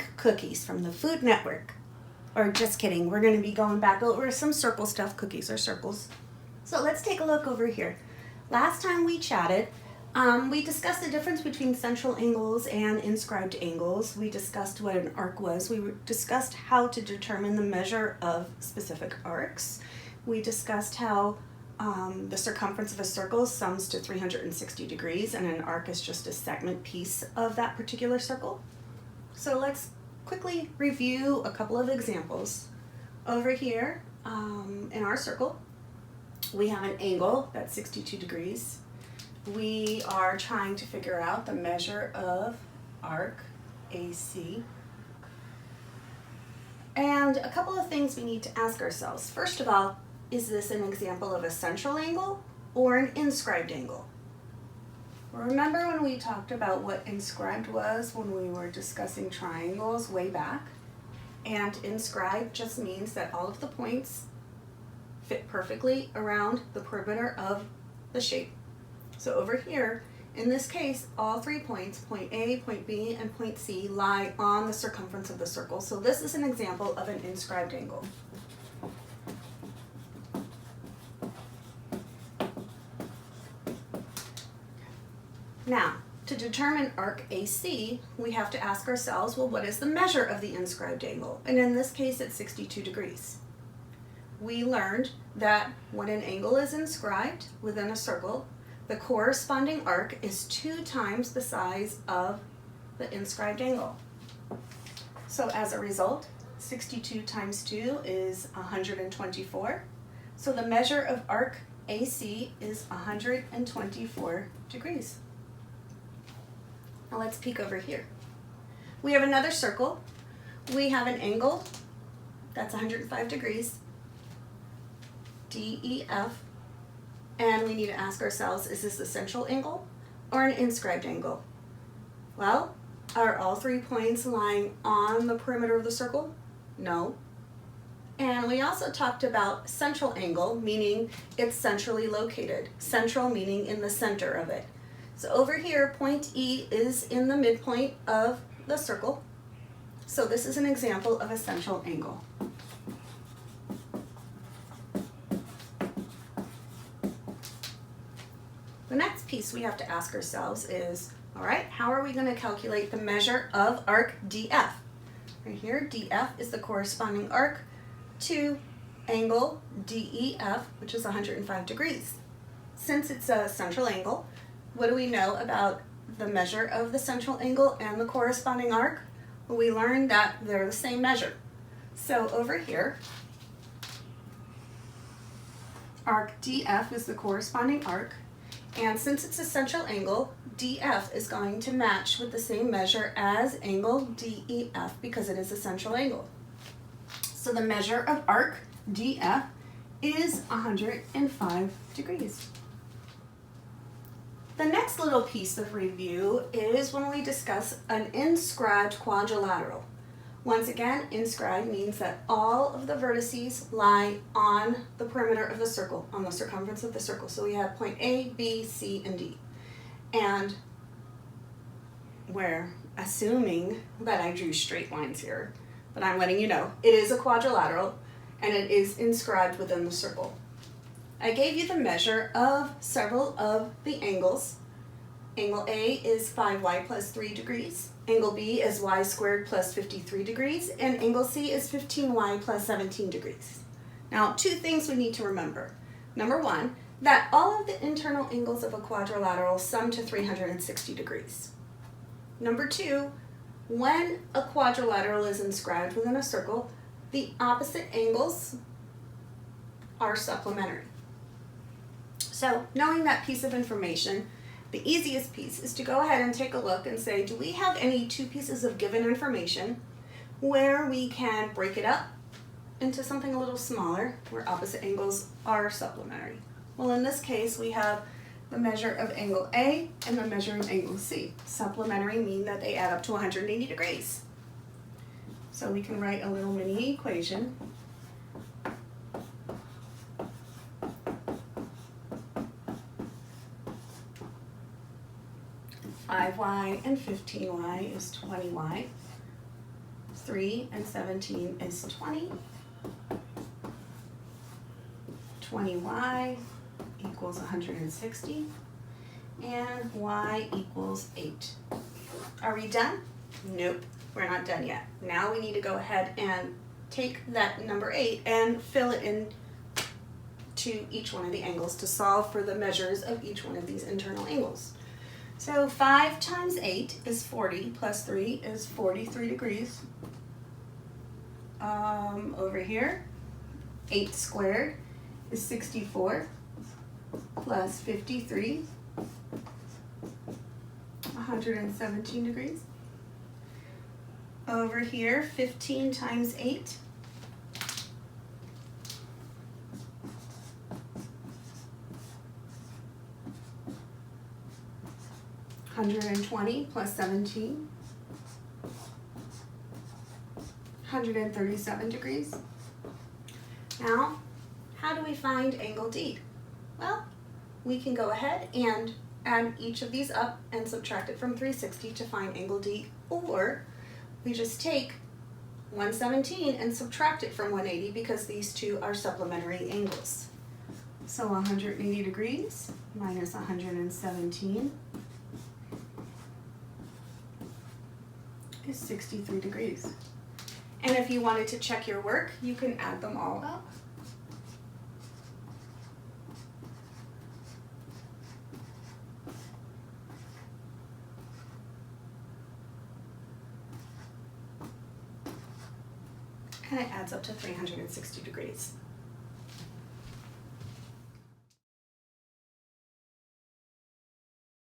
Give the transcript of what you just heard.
Pink cookies from the Food Network. Or just kidding, we're going to be going back over some circle stuff. Cookies are circles. So let's take a look over here. Last time we chatted, we discussed the difference between central angles and inscribed angles. We discussed what an arc was. We discussed how to determine the measure of specific arcs. We discussed how the circumference of a circle sums to 360 degrees and an arc is just a segment piece of that particular circle. So let's quickly review a couple of examples. Over here in our circle, we have an angle that's 62 degrees. We are trying to figure out the measure of arc AC. And a couple of things we need to ask ourselves. First of all, is this an example of a central angle or an inscribed angle? Remember when we talked about what inscribed was when we were discussing triangles way back? And inscribed just means that all of the points fit perfectly around the perimeter of the shape. So over here, in this case, all 3 points, point A, point B, and point C, lie on the circumference of the circle. So this is an example of an inscribed angle. Now, to determine arc AC, we have to ask ourselves, well, what is the measure of the inscribed angle? And in this case, it's 62 degrees. We learned that when an angle is inscribed within a circle, the corresponding arc is 2 times the size of the inscribed angle. So as a result, 62 times 2 is 124. So the measure of arc AC is 124 degrees. Now let's peek over here. We have another circle. We have an angle that's 105 degrees, DEF, and we need to ask ourselves, is this a central angle or an inscribed angle? Well, are all 3 points lying on the perimeter of the circle? No. And we also talked about central angle, meaning it's centrally located. Central meaning in the center of it. So over here, point E is in the midpoint of the circle. So this is an example of a central angle. The next piece we have to ask ourselves is, all right, how are we going to calculate the measure of arc DF? Right here, DF is the corresponding arc to angle DEF, which is 105 degrees. Since it's a central angle, what do we know about the measure of the central angle and the corresponding arc? Well, we learned that they're the same measure. So over here, arc DF is the corresponding arc, and since it's a central angle, DF is going to match with the same measure as angle DEF because it is a central angle. So the measure of arc DF is 105 degrees. The next little piece of review is when we discuss an inscribed quadrilateral. Once again, inscribed means that all of the vertices lie on the perimeter of the circle, on the circumference of the circle. So we have point A, B, C, and D. And we're assuming that I drew straight lines here, but I'm letting you know it is a quadrilateral and it is inscribed within the circle. I gave you the measure of several of the angles. Angle A is 5y plus 3 degrees. Angle B is y squared plus 53 degrees. And angle C is 15y plus 17 degrees. Now, 2 things we need to remember. Number 1, that all of the internal angles of a quadrilateral sum to 360 degrees. Number 2, when a quadrilateral is inscribed within a circle, the opposite angles are supplementary. So knowing that piece of information, the easiest piece is to go ahead and take a look and say, do we have any 2 pieces of given information where we can break it up into something a little smaller where opposite angles are supplementary? Well, in this case, we have the measure of angle A and the measure of angle C. Supplementary mean that they add up to 180 degrees. So we can write a little mini equation. (5y) and 15y is 20y. 3 and 17 is 20. 20y equals 160. And y equals 8. Are we done? Nope, we're not done yet. Now we need to go ahead and take that number 8 and fill it in to each one of the angles to solve for the measures of each one of these internal angles. So 5 times 8 is 40, plus 3 is 43 degrees. Over here, 8 squared is 64, plus 53, 117 degrees. Over here, 15 times 8 120 plus 17, 137 degrees. Now, how do we find angle D? Well, we can go ahead and add each of these up and subtract it from 360 to find angle D, or we just take 117 and subtract it from 180 because these two are supplementary angles. So 180 degrees minus 117 is 63 degrees. And if you wanted to check your work, you can add them all up. And it adds up to 360 degrees.